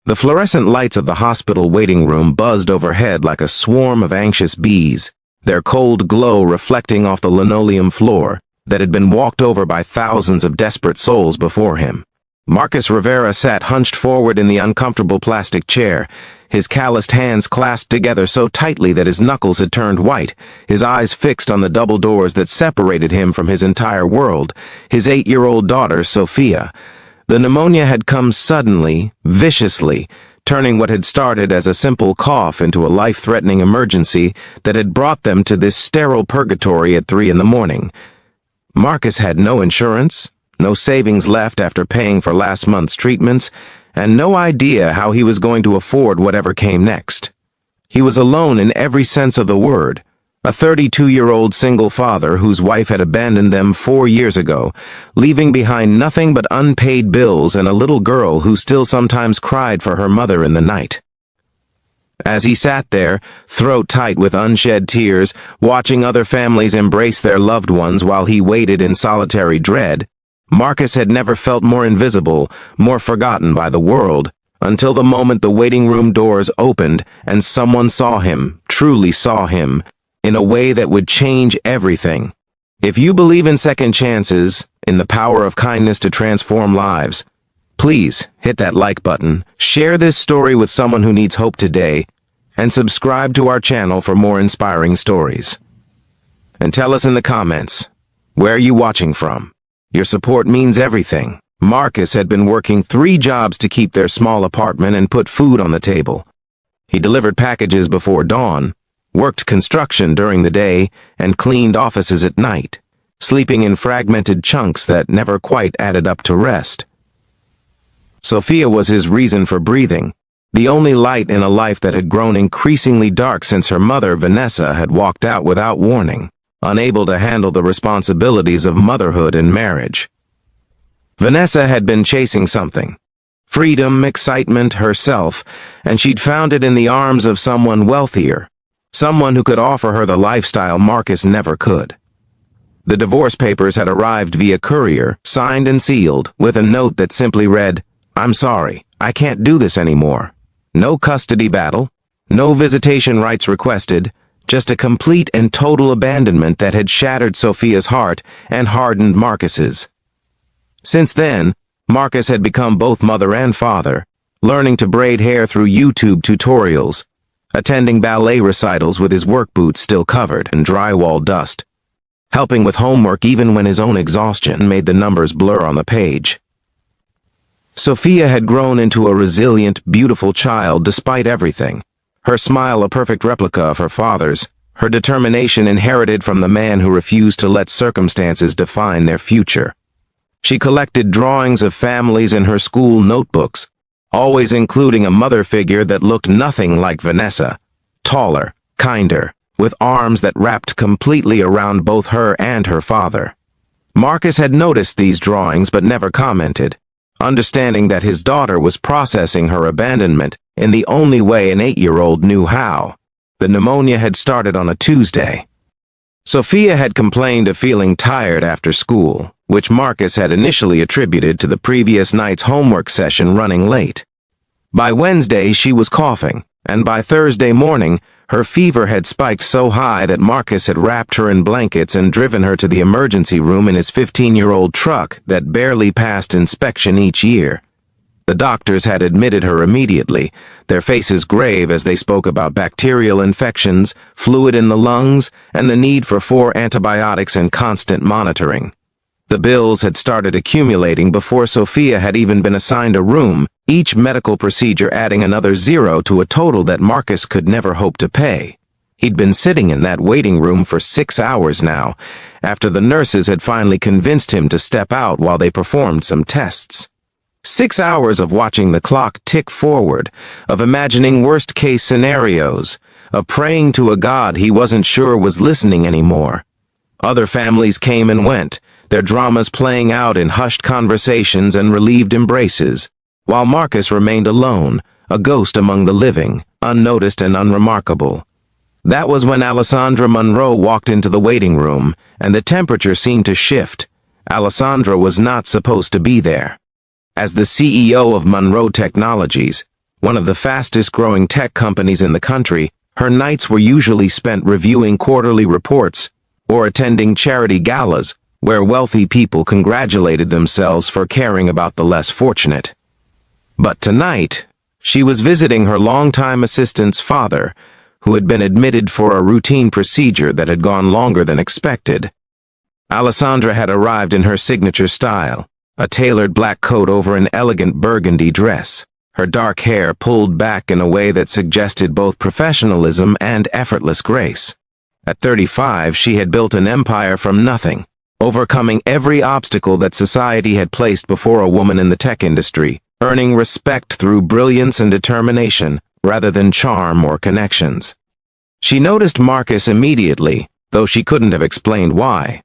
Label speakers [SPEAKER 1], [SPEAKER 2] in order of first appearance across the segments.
[SPEAKER 1] The fluorescent lights of the hospital waiting room buzzed overhead like a swarm of anxious bees, their cold glow reflecting off the linoleum floor that had been walked over by thousands of desperate souls before him. Marcus Rivera sat hunched forward in the uncomfortable plastic chair, his calloused hands clasped together so tightly that his knuckles had turned white, his eyes fixed on the double doors that separated him from his entire world, his 8-year-old daughter, Sophia. The pneumonia had come suddenly, viciously, turning what had started as a simple cough into a life-threatening emergency that had brought them to this sterile purgatory at 3 a.m. Marcus had no insurance, no savings left after paying for last month's treatments, and no idea how he was going to afford whatever came next. He was alone in every sense of the word, a 32-year-old single father whose wife had abandoned them 4 years ago, leaving behind nothing but unpaid bills and a little girl who still sometimes cried for her mother in the night. As he sat there, throat tight with unshed tears, watching other families embrace their loved ones while he waited in solitary dread, Marcus had never felt more invisible, more forgotten by the world, until the moment the waiting room doors opened and someone saw him, truly saw him, in a way that would change everything. If you believe in second chances, in the power of kindness to transform lives, please hit that like button, share this story with someone who needs hope today, and subscribe to our channel for more inspiring stories. And tell us in the comments, where are you watching from? Your support means everything. Marcus had been working 3 jobs to keep their small apartment and put food on the table. He delivered packages before dawn, worked construction during the day, and cleaned offices at night, sleeping in fragmented chunks that never quite added up to rest. Sophia was his reason for breathing, the only light in a life that had grown increasingly dark since her mother, Vanessa, had walked out without warning, unable to handle the responsibilities of motherhood and marriage. Vanessa had been chasing something. Freedom, excitement, herself, and she'd found it in the arms of someone wealthier, someone who could offer her the lifestyle Marcus never could. The divorce papers had arrived via courier, signed and sealed, with a note that simply read, "I'm sorry, I can't do this anymore." No custody battle, no visitation rights requested, just a complete and total abandonment that had shattered Sophia's heart and hardened Marcus's. Since then, Marcus had become both mother and father, learning to braid hair through YouTube tutorials, attending ballet recitals with his work boots still covered in drywall dust, helping with homework even when his own exhaustion made the numbers blur on the page. Sophia had grown into a resilient, beautiful child despite everything, her smile a perfect replica of her father's, her determination inherited from the man who refused to let circumstances define their future. She collected drawings of families in her school notebooks, always including a mother figure that looked nothing like Vanessa, taller, kinder, with arms that wrapped completely around both her and her father. Marcus had noticed these drawings but never commented, understanding that his daughter was processing her abandonment in the only way an 8-year-old knew how. The pneumonia had started on a Tuesday. Sophia had complained of feeling tired after school, which Marcus had initially attributed to the previous night's homework session running late. By Wednesday, she was coughing, and by Thursday morning, her fever had spiked so high that Marcus had wrapped her in blankets and driven her to the emergency room in his 15-year-old truck that barely passed inspection each year. The doctors had admitted her immediately, their faces grave as they spoke about bacterial infections, fluid in the lungs, and the need for 4 antibiotics and constant monitoring. The bills had started accumulating before Sophia had even been assigned a room, each medical procedure adding another 0 to a total that Marcus could never hope to pay. He'd been sitting in that waiting room for 6 hours now, after the nurses had finally convinced him to step out while they performed some tests. 6 hours of watching the clock tick forward, of imagining worst-case scenarios, of praying to a God he wasn't sure was listening anymore. Other families came and went, their dramas playing out in hushed conversations and relieved embraces, while Marcus remained alone, a ghost among the living, unnoticed and unremarkable. That was when Alessandra Monroe walked into the waiting room, and the temperature seemed to shift. Alessandra was not supposed to be there. As the CEO of Monroe Technologies, one of the fastest-growing tech companies in the country, her nights were usually spent reviewing quarterly reports or attending charity galas where wealthy people congratulated themselves for caring about the less fortunate. But tonight, she was visiting her longtime assistant's father, who had been admitted for a routine procedure that had gone longer than expected. Alessandra had arrived in her signature style, a tailored black coat over an elegant burgundy dress, her dark hair pulled back in a way that suggested both professionalism and effortless grace. At 35, she had built an empire from nothing, overcoming every obstacle that society had placed before a woman in the tech industry, earning respect through brilliance and determination, rather than charm or connections. She noticed Marcus immediately, though she couldn't have explained why.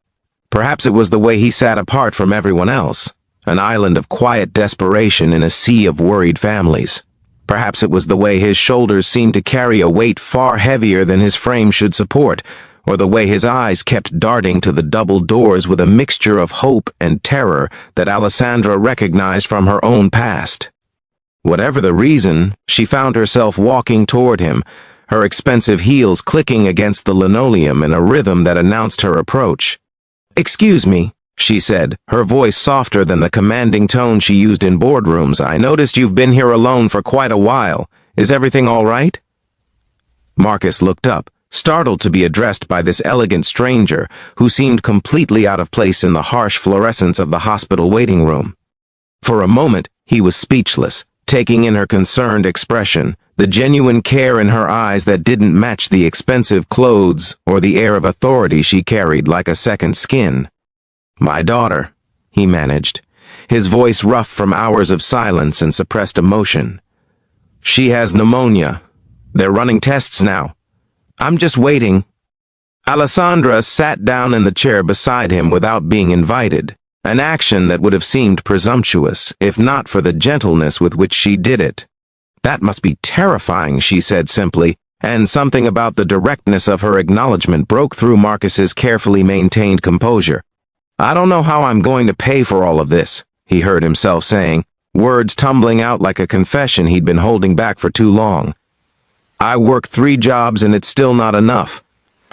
[SPEAKER 1] Perhaps it was the way he sat apart from everyone else, an island of quiet desperation in a sea of worried families. Perhaps it was the way his shoulders seemed to carry a weight far heavier than his frame should support, or the way his eyes kept darting to the double doors with a mixture of hope and terror that Alessandra recognized from her own past. Whatever the reason, she found herself walking toward him, her expensive heels clicking against the linoleum in a rhythm that announced her approach. "Excuse me," she said, her voice softer than the commanding tone she used in boardrooms. "I noticed you've been here alone for quite a while. Is everything all right?" Marcus looked up, startled to be addressed by this elegant stranger who seemed completely out of place in the harsh fluorescence of the hospital waiting room. For a moment, he was speechless, taking in her concerned expression, the genuine care in her eyes that didn't match the expensive clothes or the air of authority she carried like a second skin. "My daughter," he managed, his voice rough from hours of silence and suppressed emotion. "She has pneumonia. They're running tests now. I'm just waiting." Alessandra sat down in the chair beside him without being invited, an action that would have seemed presumptuous if not for the gentleness with which she did it. "That must be terrifying," she said simply, and something about the directness of her acknowledgement broke through Marcus's carefully maintained composure. "I don't know how I'm going to pay for all of this," he heard himself saying, words tumbling out like a confession he'd been holding back for too long. "I work 3 jobs and it's still not enough.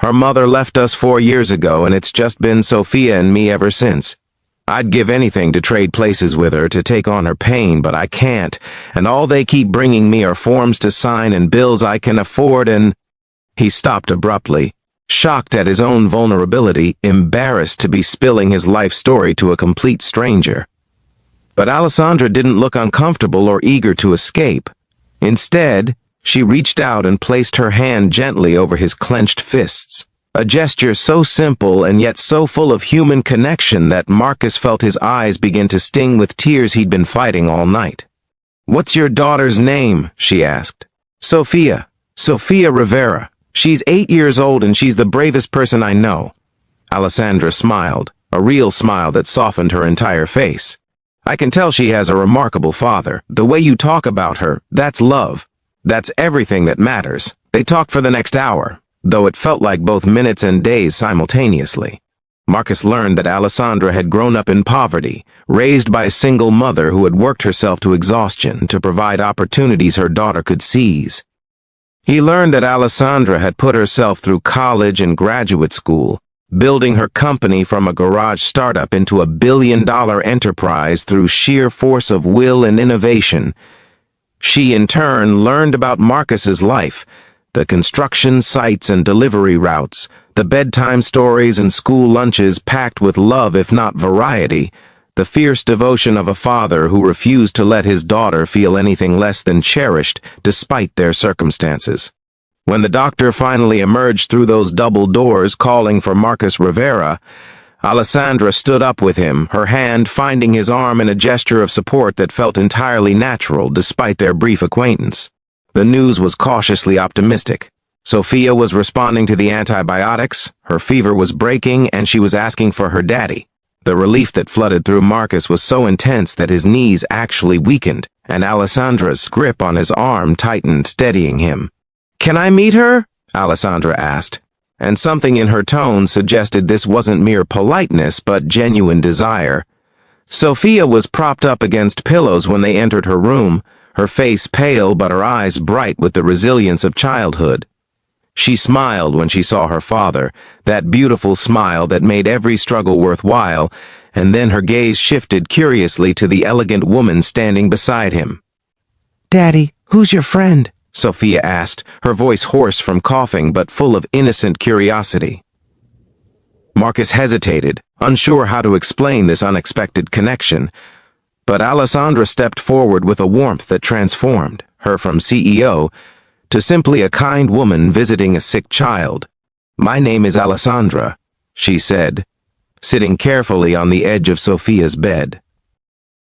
[SPEAKER 1] Her mother left us 4 years ago and it's just been Sophia and me ever since. I'd give anything to trade places with her to take on her pain, but I can't, and all they keep bringing me are forms to sign and bills I can afford and—" He stopped abruptly, shocked at his own vulnerability, embarrassed to be spilling his life story to a complete stranger. But Alessandra didn't look uncomfortable or eager to escape. Instead, she reached out and placed her hand gently over his clenched fists, a gesture so simple and yet so full of human connection that Marcus felt his eyes begin to sting with tears he'd been fighting all night. "What's your daughter's name?" she asked. "Sophia. Sophia Rivera. She's 8 years old and she's the bravest person I know." Alessandra smiled, a real smile that softened her entire face. "I can tell she has a remarkable father. The way you talk about her, that's love. That's everything that matters." They talked for the next hour, though it felt like both minutes and days simultaneously. Marcus learned that Alessandra had grown up in poverty, raised by a single mother who had worked herself to exhaustion to provide opportunities her daughter could seize. He learned that Alessandra had put herself through college and graduate school, building her company from a garage startup into a billion-dollar enterprise through sheer force of will and innovation. She, in turn, learned about Marcus's life, the construction sites and delivery routes, the bedtime stories and school lunches packed with love if not variety, the fierce devotion of a father who refused to let his daughter feel anything less than cherished despite their circumstances. When the doctor finally emerged through those double doors calling for Marcus Rivera, Alessandra stood up with him, her hand finding his arm in a gesture of support that felt entirely natural despite their brief acquaintance. The news was cautiously optimistic. Sophia was responding to the antibiotics, her fever was breaking, and she was asking for her daddy. The relief that flooded through Marcus was so intense that his knees actually weakened, and Alessandra's grip on his arm tightened, steadying him. "Can I meet her?" Alessandra asked, and something in her tone suggested this wasn't mere politeness but genuine desire. Sophia was propped up against pillows when they entered her room, her face pale but her eyes bright with the resilience of childhood. She smiled when she saw her father, that beautiful smile that made every struggle worthwhile, and then her gaze shifted curiously to the elegant woman standing beside him. "Daddy, who's your friend?" Sophia asked, her voice hoarse from coughing but full of innocent curiosity. Marcus hesitated, unsure how to explain this unexpected connection, but Alessandra stepped forward with a warmth that transformed her from CEO to simply a kind woman visiting a sick child. "My name is Alessandra," she said, sitting carefully on the edge of Sophia's bed.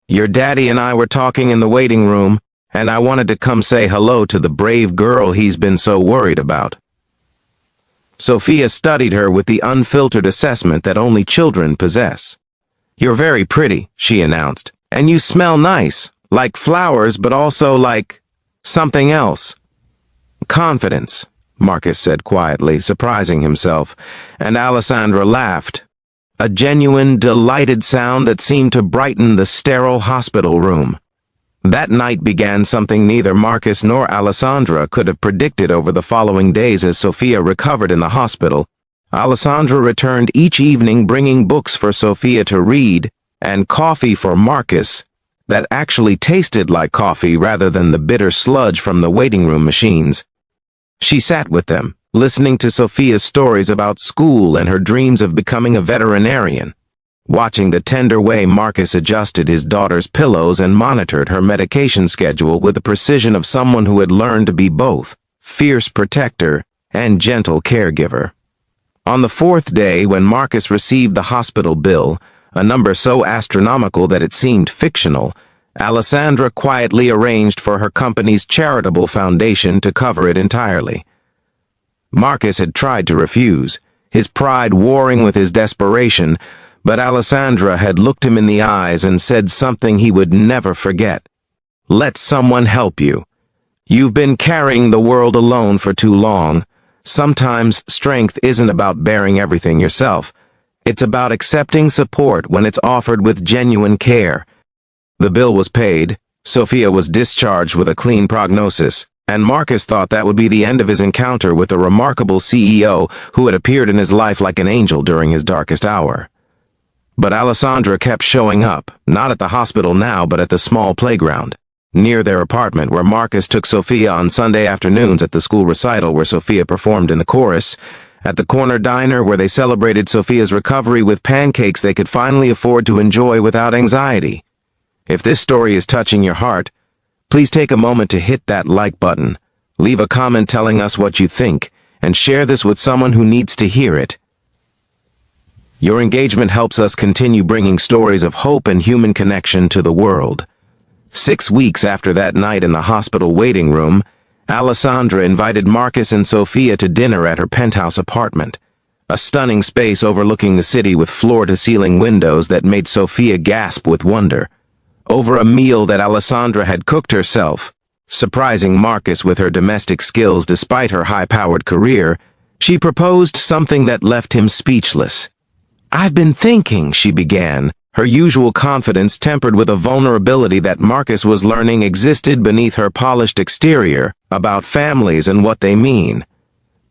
[SPEAKER 1] "Your daddy and I were talking in the waiting room, and I wanted to come say hello to the brave girl he's been so worried about." Sophia studied her with the unfiltered assessment that only children possess. "You're very pretty," she announced, "and you smell nice, like flowers but also like something else." "Confidence," Marcus said quietly, surprising himself, and Alessandra laughed, a genuine, delighted sound that seemed to brighten the sterile hospital room. That night began something neither Marcus nor Alessandra could have predicted over the following days as Sophia recovered in the hospital. Alessandra returned each evening bringing books for Sophia to read and coffee for Marcus that actually tasted like coffee rather than the bitter sludge from the waiting room machines. She sat with them, listening to Sophia's stories about school and her dreams of becoming a veterinarian, watching the tender way Marcus adjusted his daughter's pillows and monitored her medication schedule with the precision of someone who had learned to be both fierce protector and gentle caregiver. On the fourth day, when Marcus received the hospital bill, a number so astronomical that it seemed fictional, Alessandra quietly arranged for her company's charitable foundation to cover it entirely. Marcus had tried to refuse, his pride warring with his desperation, but Alessandra had looked him in the eyes and said something he would never forget. "Let someone help you. You've been carrying the world alone for too long. Sometimes strength isn't about bearing everything yourself. It's about accepting support when it's offered with genuine care." The bill was paid, Sophia was discharged with a clean prognosis, and Marcus thought that would be the end of his encounter with a remarkable CEO who had appeared in his life like an angel during his darkest hour. But Alessandra kept showing up, not at the hospital now but at the small playground, near their apartment where Marcus took Sophia on Sunday afternoons, at the school recital where Sophia performed in the chorus, at the corner diner where they celebrated Sophia's recovery with pancakes they could finally afford to enjoy without anxiety. If this story is touching your heart, please take a moment to hit that like button, leave a comment telling us what you think, and share this with someone who needs to hear it. Your engagement helps us continue bringing stories of hope and human connection to the world. 6 weeks after that night in the hospital waiting room, Alessandra invited Marcus and Sophia to dinner at her penthouse apartment, a stunning space overlooking the city with floor-to-ceiling windows that made Sophia gasp with wonder. Over a meal that Alessandra had cooked herself, surprising Marcus with her domestic skills despite her high-powered career, she proposed something that left him speechless. "I've been thinking," she began, her usual confidence tempered with a vulnerability that Marcus was learning existed beneath her polished exterior, about families and what they mean.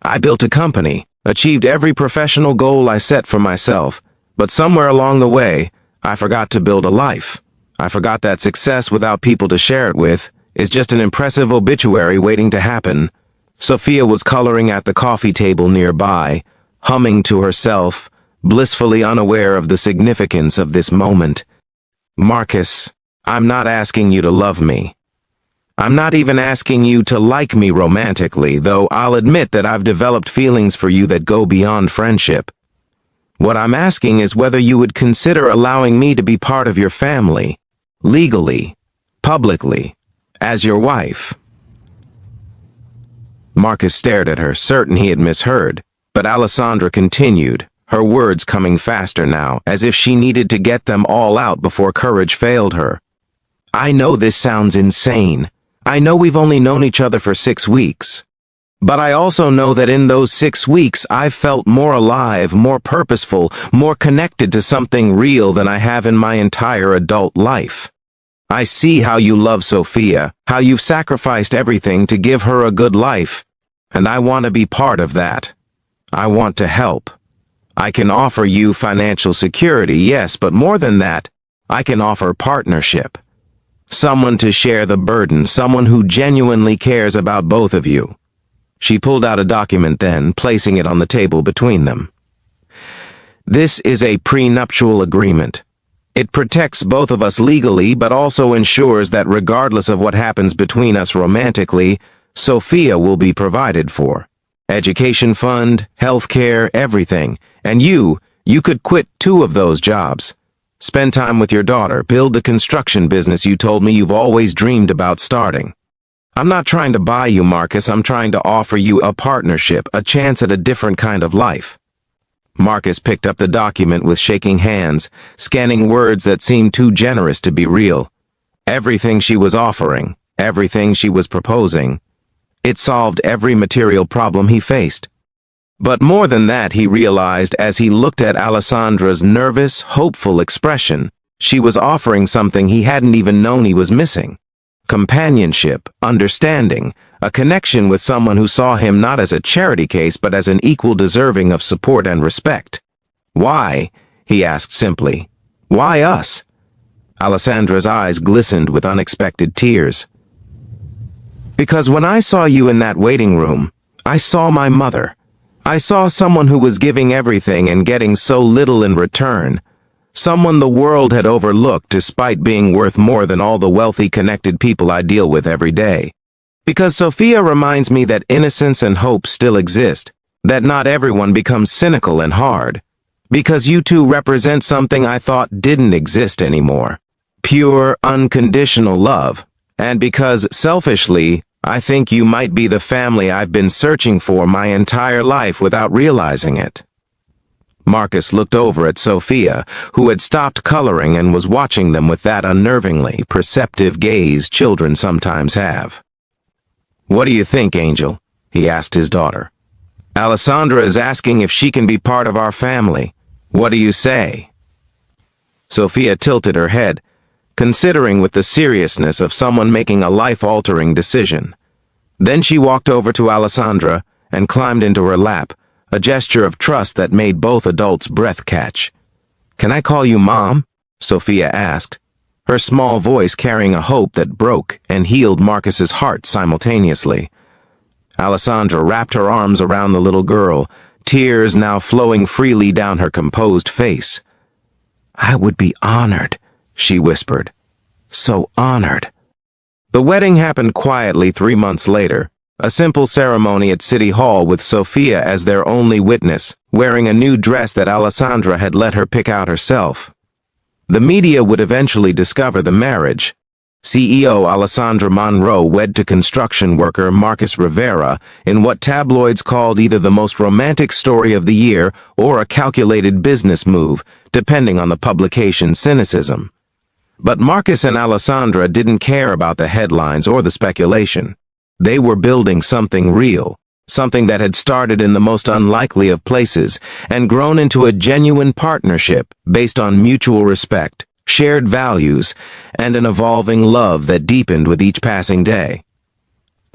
[SPEAKER 1] "I built a company, achieved every professional goal I set for myself, but somewhere along the way, I forgot to build a life. I forgot that success without people to share it with is just an impressive obituary waiting to happen." Sophia was coloring at the coffee table nearby, humming to herself, blissfully unaware of the significance of this moment. "Marcus, I'm not asking you to love me. I'm not even asking you to like me romantically, though I'll admit that I've developed feelings for you that go beyond friendship. What I'm asking is whether you would consider allowing me to be part of your family, legally, publicly, as your wife." Marcus stared at her, certain he had misheard, but Alessandra continued, her words coming faster now, as if she needed to get them all out before courage failed her. "I know this sounds insane. I know we've only known each other for 6 weeks. But I also know that in those 6 weeks I've felt more alive, more purposeful, more connected to something real than I have in my entire adult life. I see how you love Sophia, how you've sacrificed everything to give her a good life, and I want to be part of that. I want to help. I can offer you financial security, yes, but more than that, I can offer partnership. Someone to share the burden, someone who genuinely cares about both of you. She pulled out a document then, placing it on the table between them. This is a prenuptial agreement. It protects both of us legally, but also ensures that regardless of what happens between us romantically, Sophia will be provided for. Education fund, health care, everything. And you could quit 2 of those jobs. Spend time with your daughter, build the construction business you told me you've always dreamed about starting. I'm not trying to buy you, Marcus, I'm trying to offer you a partnership, a chance at a different kind of life. Marcus picked up the document with shaking hands, scanning words that seemed too generous to be real. Everything she was offering, everything she was proposing, it solved every material problem he faced. But more than that, he realized as he looked at Alessandra's nervous, hopeful expression, she was offering something he hadn't even known he was missing. Companionship, understanding, a connection with someone who saw him not as a charity case but as an equal deserving of support and respect. Why? He asked simply. Why us? Alessandra's eyes glistened with unexpected tears. Because when I saw you in that waiting room, I saw my mother. I saw someone who was giving everything and getting so little in return. Someone the world had overlooked despite being worth more than all the wealthy connected people I deal with every day. Because Sophia reminds me that innocence and hope still exist, that not everyone becomes cynical and hard. Because you 2 represent something I thought didn't exist anymore. Pure, unconditional love. And because, selfishly, I think you might be the family I've been searching for my entire life without realizing it. Marcus looked over at Sophia, who had stopped coloring and was watching them with that unnervingly perceptive gaze children sometimes have. What do you think, Angel? He asked his daughter. Alessandra is asking if she can be part of our family. What do you say? Sophia tilted her head, considering with the seriousness of someone making a life-altering decision. Then she walked over to Alessandra and climbed into her lap, a gesture of trust that made both adults' breath catch. Can I call you Mom? Sophia asked, her small voice carrying a hope that broke and healed Marcus's heart simultaneously. Alessandra wrapped her arms around the little girl, tears now flowing freely down her composed face. I would be honored, she whispered. So honored. The wedding happened quietly 3 months later, a simple ceremony at City Hall with Sophia as their only witness, wearing a new dress that Alessandra had let her pick out herself. The media would eventually discover the marriage. CEO Alessandra Monroe wed to construction worker Marcus Rivera in what tabloids called either the most romantic story of the year or a calculated business move, depending on the publication's cynicism. But Marcus and Alessandra didn't care about the headlines or the speculation. They were building something real, something that had started in the most unlikely of places and grown into a genuine partnership based on mutual respect, shared values, and an evolving love that deepened with each passing day.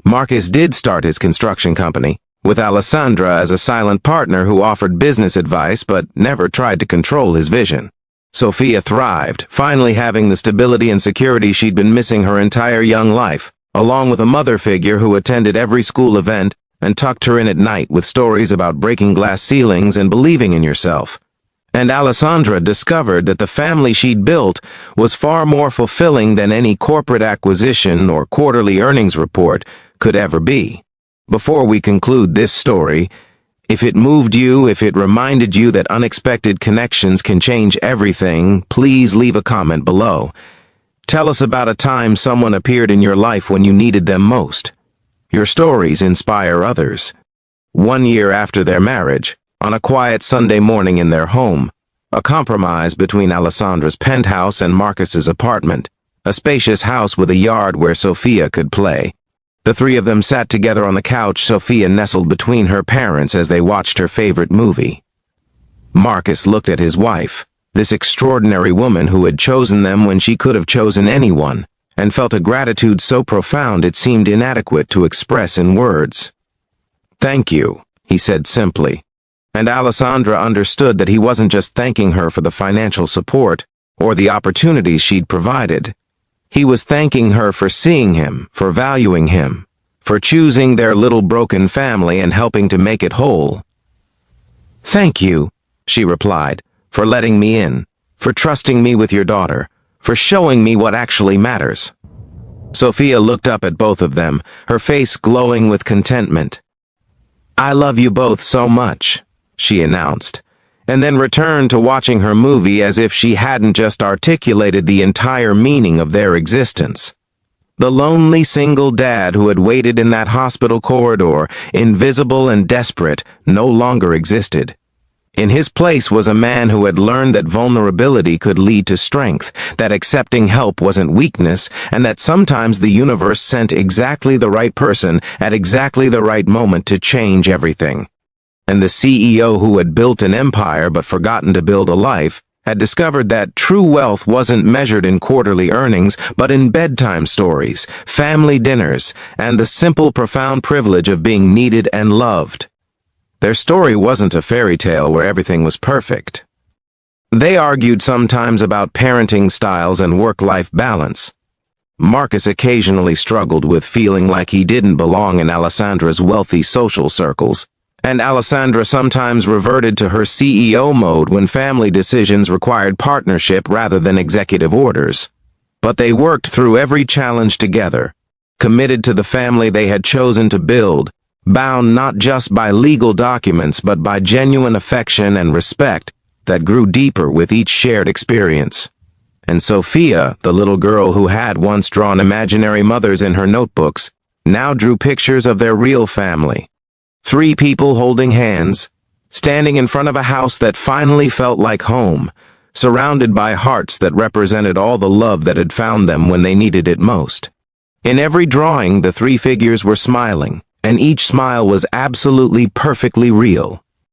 [SPEAKER 1] Marcus did start his construction company, with Alessandra as a silent partner who offered business advice but never tried to control his vision. Sophia thrived, finally having the stability and security she'd been missing her entire young life, along with a mother figure who attended every school event and tucked her in at night with stories about breaking glass ceilings and believing in yourself. And Alessandra discovered that the family she'd built was far more fulfilling than any corporate acquisition or quarterly earnings report could ever be. Before we conclude this story, if it moved you, if it reminded you that unexpected connections can change everything, please leave a comment below. Tell us about a time someone appeared in your life when you needed them most. Your stories inspire others. 1 year after their marriage, on a quiet Sunday morning in their home, a compromise between Alessandra's penthouse and Marcus's apartment, a spacious house with a yard where Sophia could play. The 3 of them sat together on the couch, Sophia nestled between her parents as they watched her favorite movie. Marcus looked at his wife, this extraordinary woman who had chosen them when she could have chosen anyone, and felt a gratitude so profound it seemed inadequate to express in words. "Thank you," he said simply, and Alessandra understood that he wasn't just thanking her for the financial support or the opportunities she'd provided. He was thanking her for seeing him, for valuing him, for choosing their little broken family and helping to make it whole. "Thank you," she replied, "for letting me in, for trusting me with your daughter, for showing me what actually matters." Sophia looked up at both of them, her face glowing with contentment. "I love you both so much," she announced, and then returned to watching her movie as if she hadn't just articulated the entire meaning of their existence. The lonely single dad who had waited in that hospital corridor, invisible and desperate, no longer existed. In his place was a man who had learned that vulnerability could lead to strength, that accepting help wasn't weakness, and that sometimes the universe sent exactly the right person at exactly the right moment to change everything. And the CEO who had built an empire but forgotten to build a life had discovered that true wealth wasn't measured in quarterly earnings, but in bedtime stories, family dinners, and the simple, profound privilege of being needed and loved. Their story wasn't a fairy tale where everything was perfect. They argued sometimes about parenting styles and work-life balance. Marcus occasionally struggled with feeling like he didn't belong in Alessandra's wealthy social circles, and Alessandra sometimes reverted to her CEO mode when family decisions required partnership rather than executive orders. But they worked through every challenge together, committed to the family they had chosen to build, bound not just by legal documents but by genuine affection and respect that grew deeper with each shared experience. And Sophia, the little girl who had once drawn imaginary mothers in her notebooks, now drew pictures of their real family. 3 people holding hands, standing in front of a house that finally felt like home, surrounded by hearts that represented all the love that had found them when they needed it most. In every drawing, the 3 figures were smiling, and each smile was absolutely perfectly real.